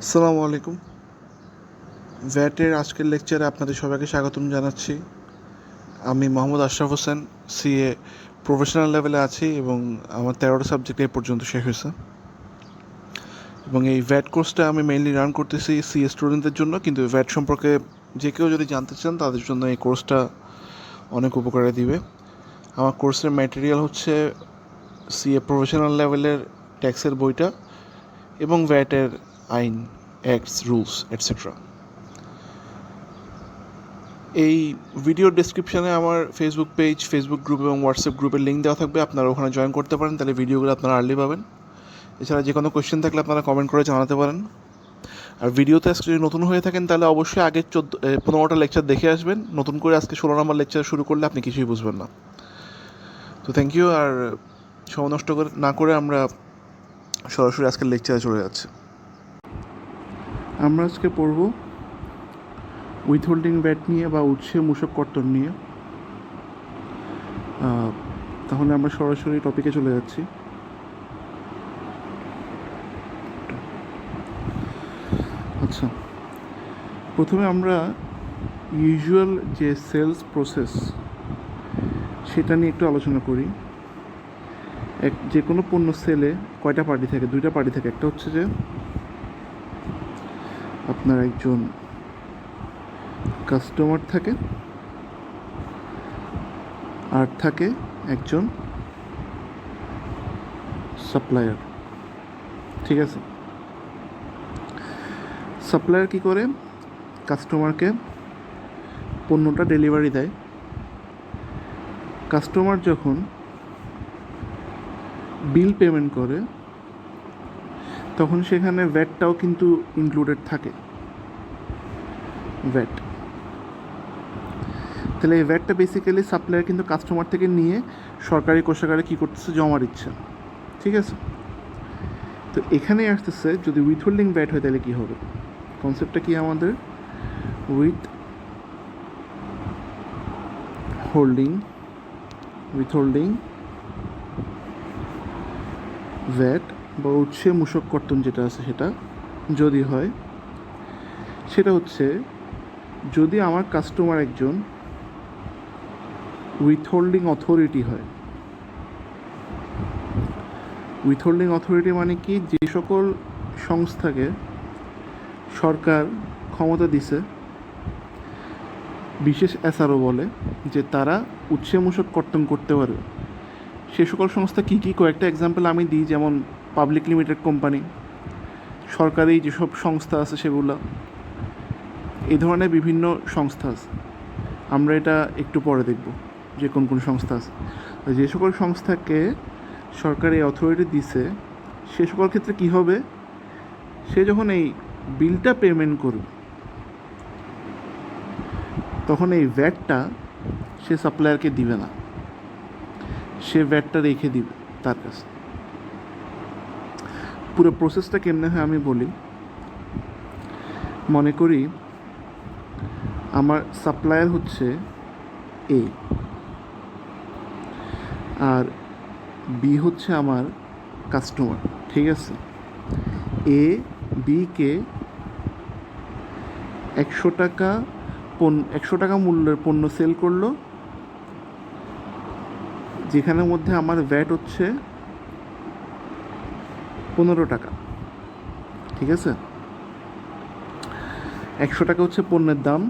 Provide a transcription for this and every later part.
আসসালামু আলাইকুম। ভ্যাটের আজকের লেকচারে আপনাদের সবাইকে স্বাগতম জানাচ্ছি। আমি মোহাম্মদ আশরাফ হোসেন, সিএ প্রফেশনাল লেভেলে আছি এবং আমার 13টা সাবজেক্ট এই পর্যন্ত শেষ হয়েছে। এবং এই ভ্যাট কোর্সটা আমি মেইনলি রান করতেছি সিএ স্টুডেন্টদের জন্য, কিন্তু ভ্যাট সম্পর্কে যে কেউ যদি জানতে চান তাদের জন্য এই কোর্সটা অনেক উপকারে দিবে। আমার কোর্সের ম্যাটেরিয়াল হচ্ছে সিএ প্রফেশনাল লেভেলের ট্যাক্সের বইটা এবং ভ্যাটের আইন, অ্যাক্টস, রুলস এটসেট্রা। এই ভিডিওর ডেসক্রিপশানে আমার ফেসবুক পেজ, ফেসবুক গ্রুপ এবং হোয়াটসঅ্যাপ গ্রুপের লিঙ্ক দেওয়া থাকবে, আপনারা ওখানে জয়েন করতে পারেন, তাহলে ভিডিওগুলো আপনারা আর্লি পাবেন। এছাড়া যে কোনো কোয়েশ্চেন থাকলে আপনারা কমেন্ট করে জানাতে পারেন। আর ভিডিওতে আজকে যদি নতুন হয়ে থাকেন তাহলে অবশ্যই আগের 15টা লেকচার দেখে আসবেন। নতুন করে আজকে 16 নম্বর লেকচার শুরু করলে আপনি কিছুই বুঝবেন না। তো থ্যাংক ইউ। আর সময় নষ্ট না করে আমরা সরাসরি আজকের লেকচারে চলে যাচ্ছি। আমরা আজকে পড়ব উইথহোল্ডিং ভ্যাট নিয়ে বা উৎসে মূসক কর্তন নিয়ে। তাহলে আমরা সরাসরি টপিকে চলে যাচ্ছি। আচ্ছা, প্রথমে আমরা ইউজুয়াল যে সেলস প্রসেস সেটা নিয়ে একটু আলোচনা করি। যে কোনো পণ্য সেলে কয়টা পার্টি থাকে? দুইটা পার্টি থাকে। একটা হচ্ছে যে আপনার একজন কাস্টমার থাকে, আর থাকে একজন সাপ্লায়ার। ঠিক আছে? সাপ্লায়ার কী করে? কাস্টমারকে পণ্যটা ডেলিভারি দেয়। কাস্টমার যখন বিল পেমেন্ট করে তখন সেখানে ভ্যাটটাও কিন্তু ইনক্লুডেড থাকে। ভ্যাট, তাহলে এই ভ্যাটটা বেসিক্যালি সাপ্লায়ার কিন্তু কাস্টমার থেকে নিয়ে সরকারি কোষাগারে কী করতেছে? জমা দিচ্ছে। ঠিক আছে? তো এখানে আসতেছে যদি উইথহোল্ডিং ভ্যাট হয় তাহলে কী হবে? কনসেপ্টটা কি আমাদের? উইথহোল্ডিং ভ্যাট বা উৎসে মূসক কর্তন যেটা আছে সেটা যদি হয়, সেটা হচ্ছে যদি আমার কাস্টমার একজন উইথহোল্ডিং অথরিটি হয়। উইথহোল্ডিং অথরিটি মানে কি? যে সকল সংস্থাকে সরকার ক্ষমতা দিছে, বিশেষ এসআরও বলে, যে তারা উৎসে মূসক কর্তন করতে পারবে, সে সকল সংস্থা কী কী? কয়েকটা এক্সাম্পল আমি দিই, যেমন পাবলিক লিমিটেড কোম্পানি, সরকারি যেসব সংস্থা আছে সেগুলো, এই ধরনের বিভিন্ন সংস্থা আছে। আমরা এটা একটু পরে দেখব যে কোন কোন সংস্থা আছে। যে সকল সংস্থাকে সরকার এই অথরিটি দিছে সে সকল ক্ষেত্রে কী হবে? সে যখন এই বিলটা পেমেন্ট করবে তখন এই ভ্যাটটা সে সাপ্লায়ারকে দিবে না, সে ভ্যাটটা রেখে দিবে তার কাছে। পুরো প্রসেসটা কেমনে হয় আমি বলি। মনে করি আমার সাপ্লায়ার হচ্ছে এ, আর বি হচ্ছে আমার কাস্টমার। ঠিক আছে? এ বিকে 100 টাকা মূল্যের পণ্য সেল করলো, যেখানের মধ্যে আমার ভ্যাট হচ্ছে 15 টাকা। ঠিক আছে? 100 টাকা হচ্ছে পণ্যের দাম,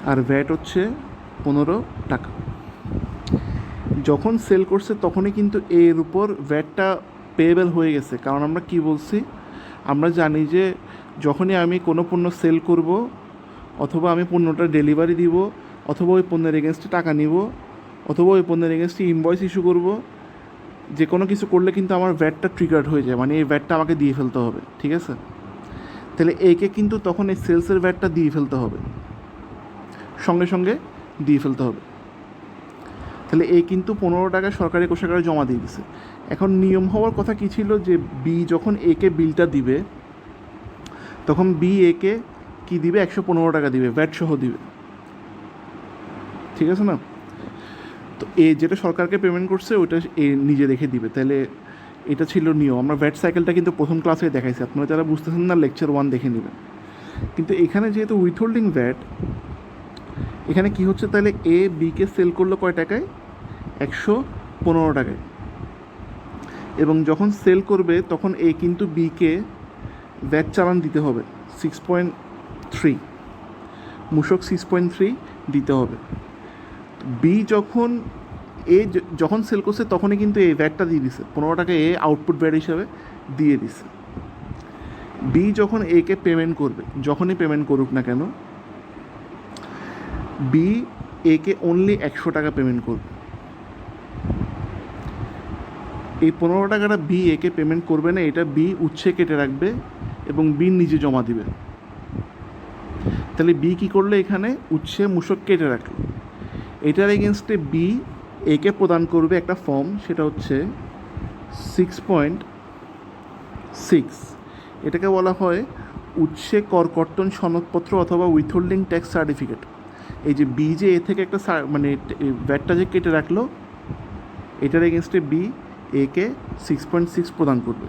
আর ভ্যাট হচ্ছে 15 টাকা। যখন সেল করছে তখনই কিন্তু এর উপর ভ্যাটটা পেয়েবল হয়ে গেছে। কারণ আমরা কি বলছি? আমরা জানি যে যখনই আমি কোনো পণ্য সেল করব, অথবা আমি পণ্যটা ডেলিভারি দিব, অথবা ওই পণ্যের এগেনস্টে টাকা নিব, অথবা ওই পণ্যের এগেনস্টে ইনভয়েস ইস্যু করব, যে কোনো কিছু করলে কিন্তু আমার ভ্যাটটা ট্রিগার্ড হয়ে যায়, মানে এই ভ্যাটটা আমাকে দিয়ে ফেলতে হবে। ঠিক আছে? তাহলে একে কিন্তু তখন এই সেলসের ভ্যাটটা দিয়ে ফেলতে হবে, সঙ্গে সঙ্গে দিয়ে ফেলতে হবে। তাহলে এ কিন্তু 15 টাকা সরকারি কোষাগারে জমা দিয়ে দিছে। এখন নিয়ম হওয়ার কথা কী ছিল? যে বি যখন একে বিলটা দিবে তখন বি একে কী দিবে? 115 টাকা দিবে, ভ্যাট সহ দিবে। ঠিক আছে না? তো এ যেটা সরকারকে পেমেন্ট করছে ওইটা এ নিজে রেখে দিবে। তাহলে এটা ছিল নিয়ম। আমরা ভ্যাট সাইকেলটা কিন্তু প্রথম ক্লাসে দেখাইছি, আপনারা যারা বুঝতেছেন না লেকচার 1 দেখে নেবেন। কিন্তু এখানে যেহেতু উইথহোল্ডিং ভ্যাট, এখানে কি হচ্ছে তাহলে এ বিকে সেল করলো কয় টাকায়? 115 টাকায়। এবং যখন সেল করবে তখন এ কিন্তু বিকে ভ্যাট চালান দিতে হবে 6.3, মূসক 6.3 দিতে হবে। বি যখন যখন সেল করছে তখনই কিন্তু এই ভ্যাটটা দিয়ে দিছে, 15 টাকা এ আউটপুট ভ্যাট হিসাবে দিয়ে দিছে। বি যখন একে পেমেন্ট করবে, যখনই পেমেন্ট করুক না কেন, বি একে অনলি 100 টাকা পেমেন্ট করবে। এই 15 টাকাটা বি একে পেমেন্ট করবে না, এটা বি উচ্ছে কেটে রাখবে এবং বি নিজে জমা দিবে। তাহলে বি কী করলো? এখানে উচ্ছে মূসক কেটে রাখলো। এটার এগেনস্টে বি একে প্রদান করবে একটা ফর্ম, সেটা হচ্ছে 6.6। এটাকে বলা হয় উচ্ছে করকর্তন সনদপত্র অথবা উইথহোল্ডিং ট্যাক্স সার্টিফিকেট। এই যে বি যে এ থেকে একটা মানে ভ্যাটটা যে কেটে রাখলো, এটার এগেনস্টে বি একে 6.6 প্রদান করবে।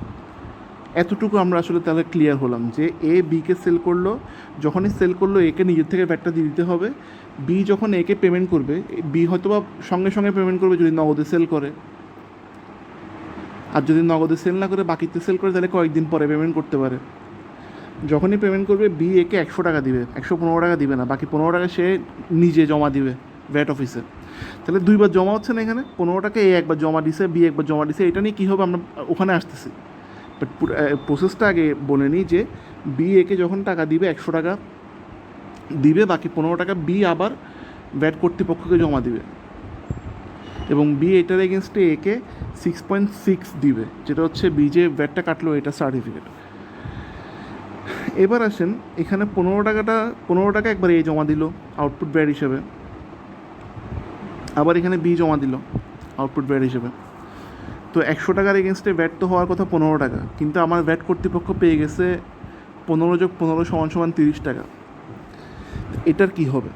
এতটুকু আমরা আসলে তাহলে ক্লিয়ার হলাম যে এ বিকে সেল করলো, যখনই সেল করলো একে নিজের থেকে ভ্যাটটা দিয়ে দিতে হবে। বি যখন একে পেমেন্ট করবে, বি হয়তো বা সঙ্গে সঙ্গে পেমেন্ট করবে যদি নগদে সেল করে, আর যদি নগদে সেল না করে বাকিতে সেল করে তাহলে কয়েকদিন পরে পেমেন্ট করতে পারে। যখনই পেমেন্ট করবে বি একে 100 টাকা দিবে, 115 টাকা দিবে না, বাকি 15 টাকা সে নিজে জমা দিবে ভ্যাট অফিসে। তাহলে দুইবার জমা হচ্ছে না এখানে? 15 টাকা এ একবার জমা দিছে, বি একবার জমা দিছে। এটা নিয়ে কী হবে আমরা ওখানে আসতেছি, বাট প্রসেসটা আগে বলে নিই যে বি একে যখন টাকা দিবে 100 টাকা দিবে, বাকি 15 টাকা বি আবার ভ্যাট কর্তৃপক্ষকে জমা দিবে এবং বি এটার এগেনস্টে একে 6.6 দিবে, যেটা হচ্ছে বি যে ভ্যাটটা কাটলো এটা সার্টিফিকেট। এবার আসেন এখানে 15 টাকা একবার এ জমা দিল আউটপুট ভ্যাট হিসেবে, আবার এখানে বি জমা দিল আউটপুট ভ্যাট হিসেবে। তো 100 টাকার এগেনস্টে ভ্যাট তো হওয়ার কথা 15 টাকা, কিন্তু আমার ভ্যাট কর্তৃপক্ষ পেয়ে গেছে 15 যোগ 15 সমান 30 টাকা। এটার কি হবে?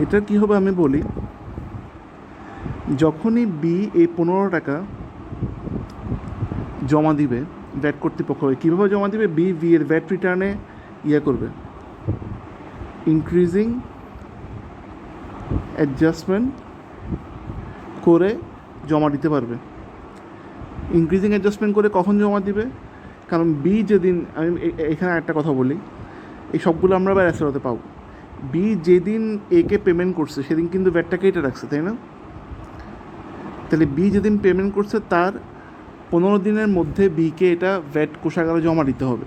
এটার কি হবে আমি বলি। যখনই বি এই 15 টাকা জমা দিবে ভ্যাট কর্তৃপক্ষকে, কীভাবে জমা দিবে? বি এর ভ্যাট রিটার্নে করবে, ইনক্রিজিং অ্যাডজাস্টমেন্ট করে জমা দিতে পারবে। ইনক্রিজিং অ্যাডজাস্টমেন্ট করে কখন জমা দিবে? কারণ বি যেদিন, আমি এখানে একটা কথা বলি, এই সবগুলো আমরা আবার অ্যাসেরতে পাবো। বি যেদিন একে পেমেন্ট করছে সেদিন কিন্তু ভ্যাটটা কেটে রাখছে, তাই না? তাহলে বি যেদিন পেমেন্ট করছে তার 15 দিনের মধ্যে বিকে এটা ভ্যাট কোষাগারে জমা দিতে হবে।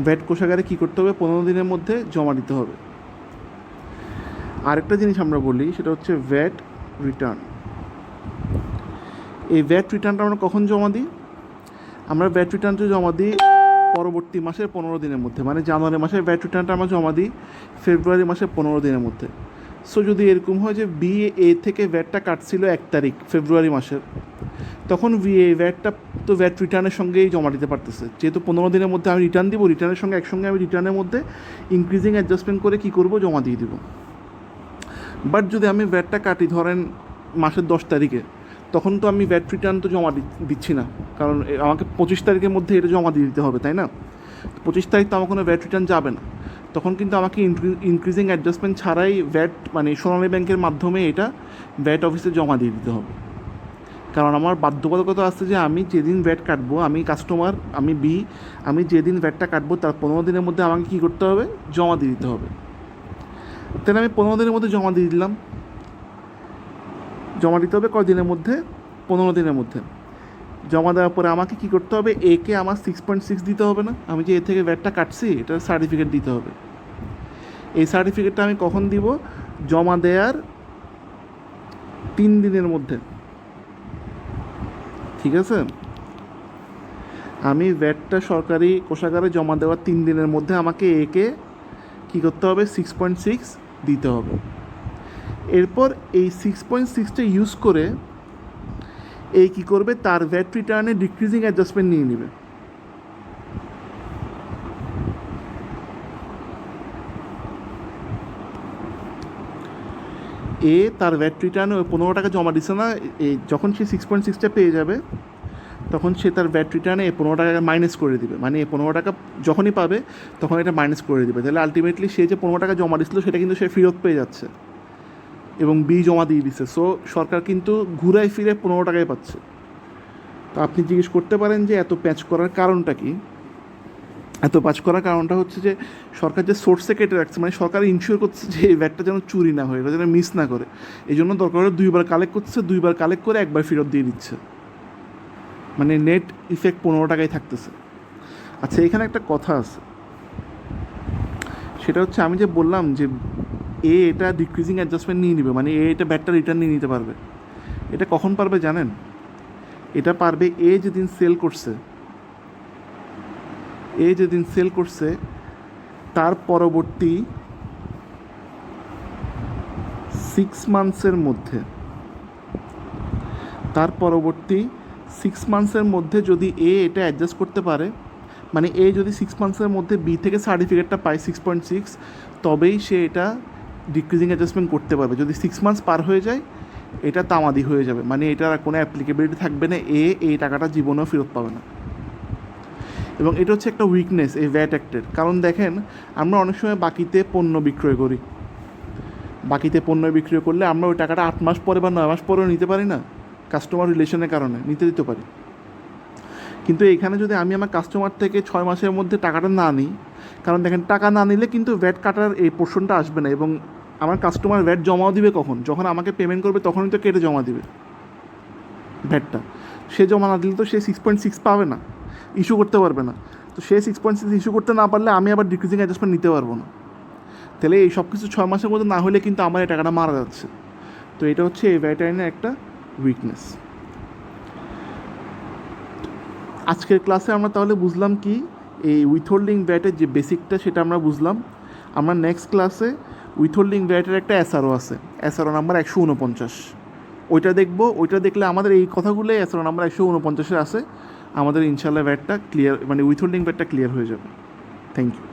ভ্যাট কোষাগারে কী করতে হবে? 15 দিনের মধ্যে জমা দিতে হবে। আরেকটা জিনিস আমরা বলি, সেটা হচ্ছে ভ্যাট রিটার্ন। এই ভ্যাট রিটার্নটা আমরা কখন জমা দিই? আমরা ভ্যাট রিটার্নটা জমা দিই পরবর্তী মাসের 15 দিনের মধ্যে, মানে জানুয়ারি মাসের ভ্যাট রিটার্নটা আমরা জমা দিই ফেব্রুয়ারি মাসের 15 দিনের মধ্যে। সো যদি এরকম হয় যে বি এ থেকে ভ্যাটটা কাটছিল 1 তারিখ ফেব্রুয়ারি মাসের, তখন বি এ ভ্যাটটা তো ভ্যাট রিটার্নের সঙ্গেই জমা দিতে পারতেছে, যেহেতু 15 দিনের মধ্যে আমি রিটার্ন দিব, রিটার্নের সঙ্গে একসঙ্গে আমি রিটার্নের মধ্যে ইনক্রিজিং অ্যাডজাস্টমেন্ট করে কী করবো? জমা দিয়ে দিব। বাট যদি আমি ভ্যাটটা কাটি ধরেন মাসের 10 তারিখে, তখন তো আমি ভ্যাট রিটার্ন তো জমা দিচ্ছি না, কারণ আমাকে 25 তারিখের মধ্যে এটা জমা দিয়ে দিতে হবে, তাই না? 25 তারিখ তো আমার কোনো ভ্যাট রিটার্ন যাবে না, তখন কিন্তু আমাকে ইনক্রিজিং অ্যাডজাস্টমেন্ট ছাড়াই ভ্যাট, মানে সোনালী ব্যাংকের মাধ্যমে এটা ভ্যাট অফিসে জমা দিয়ে দিতে হবে। কারণ আমার বাধ্যবাধকতা আছে যে আমি যেদিন ভ্যাট কাটবো, আমি কাস্টমার, আমি বি, আমি যেদিন ভ্যাটটা কাটবো তার 15 দিনের মধ্যে আমাকে কী করতে হবে? জমা দিয়ে দিতে হবে। তাহলে আমি 15 দিনের মধ্যে জমা দিয়ে দিলাম। জমা দিতে হবে কয়দিনের মধ্যে? 15 দিনের মধ্যে। জমা দেওয়ার পরে আমাকে কী করতে হবে? একে আমার 6.6 দিতে হবে না? আমি যে এ থেকে ভ্যাটটা কাটছি এটার সার্টিফিকেট দিতে হবে। এই সার্টিফিকেটটা আমি কখন দিব? জমা দেওয়ার 3 দিনের মধ্যে। ঠিক আছে? আমি ভ্যাটটা সরকারি কোষাগারে জমা দেওয়ার 3 দিনের মধ্যে আমাকে একে কী করতে হবে? 6.6 দিতে হবে। এরপর এই 6.6টা ইউজ করে এই কী করবে? তার ভ্যাট রিটার্নে ডিক্রিজিং অ্যাডজাস্টমেন্ট নিয়ে নেবে। এ তার ভ্যাট রিটার্নে ওই 15 টাকা জমা দিচ্ছে না, এই যখন সে 6.6টা পেয়ে যাবে তখন সে তার ভ্যাট রিটার্নে এই 15 টাকা মাইনাস করে দিবে, মানে এই 15 টাকা যখনই পাবে তখন এটা মাইনাস করে দিবে। তাহলে আলটিমেটলি সে যে 15 টাকা জমা দিচ্ছিল সেটা কিন্তু সে ফেরত পেয়ে যাচ্ছে এবং বি জমা দিয়ে দিচ্ছে। সো সরকার কিন্তু ঘুরায় ফিরে 15 টাকায় পাচ্ছে। তো আপনি জিজ্ঞেস করতে পারেন যে এত প্যাচ করার কারণটা কি? এত প্যাচ করার কারণটা হচ্ছে যে সরকার যে সোর্সে কেটে রাখছে, মানে সরকার ইনশিওর করছে যে এই ভ্যাটটা যেন চুরি না হয়, এটা যেন মিস না করে। এই জন্য দরকার হলে 2বার কালেক্ট করছে, 2বার কালেক্ট করে একবার ফেরত দিয়ে দিচ্ছে, মানে নেট ইফেক্ট 15 টাকায় থাকতেছে। আচ্ছা, এখানে একটা কথা আছে, সেটা হচ্ছে আমি যে বললাম যে এটা ডিক্রিজিং অ্যাডজাস্টমেন্ট নিয়ে নিবে, মানে এটা ভ্যাটটা রিটার্ন নিয়ে নিতে পারবে। এটা কখন পারবে জানেন? এটা পারবে যেদিন সেল করছে, যেদিন সেল করছে তার পরবর্তী 6 মান্থসের মধ্যে, তার পরবর্তী 6 মান্থসের মধ্যে যদি এটা অ্যাডজাস্ট করতে পারে, মানে যদি 6 মান্থসের মধ্যে বি থেকে সার্টিফিকেটটা পায় 6.6, তবেই সে এটা ডিক্রিজিং অ্যাডজাস্টমেন্ট করতে পারবে। যদি 6 মান্থস পার হয়ে যায় এটা তামাদি হয়ে যাবে, মানে এটার কোনো অ্যাপ্লিকেবিলিটি থাকবে না, এই টাকাটা জীবনেও ফেরত পাবে না। এবং এটা হচ্ছে একটা উইকনেস এই ভ্যাট অ্যাক্টের। কারণ দেখেন, আমরা অনেক সময় বাকিতে পণ্য বিক্রয় করি, বাকিতে পণ্য বিক্রয় করলে আমরা ওই টাকাটা 8 মাস পরে বা 9 মাস পরেও নিতে পারি না, কাস্টমার রিলেশনের কারণে নিতে দিতে পারি। কিন্তু এখানে যদি আমি আমার কাস্টমার থেকে 6 মাসের মধ্যে টাকাটা না নিই, কারণ দেখেন টাকা না নিলে কিন্তু ভ্যাট কাটার এই পোর্শনটা আসবে না, এবং আমার কাস্টমার ভ্যাট জমাও দিবে কখন? যখন আমাকে পেমেন্ট করবে তখনই তো কেটে জমা দিবে ভ্যাটটা। সে জমা না দিলে তো সে 6.6 পাবে না, ইস্যু করতে পারবে না। তো সে 6.6 ইস্যু করতে না পারলে আমি আবার ডিক্রিজিং অ্যাডজাস্টমেন্ট নিতে পারবো না। তাহলে এই সব কিছু 6 মাসের মধ্যে না হলে কিন্তু আমার এই টাকাটা মারা যাচ্ছে। তো এটা হচ্ছে এই ভ্যাট আইনের একটা উইকনেস। আজকের ক্লাসে আমরা তাহলে বুঝলাম কি, এই উইথহোল্ডিং ভ্যাটের যে বেসিকটা সেটা আমরা বুঝলাম। আমরা নেক্সট ক্লাসে উইথহোল্ডিং ভ্যাটের একটা এসআরও আছে, এসআরও নাম্বার 149, ওইটা দেখবো। ওইটা দেখলে আমাদের এই কথাগুলোই এসআরও নাম্বার 149-এ আছে, আমাদের ইনশাল্লাহ ভ্যাটটা ক্লিয়ার, মানে উইথহোল্ডিং ভ্যাটটা ক্লিয়ার হয়ে যাবে। Thank you.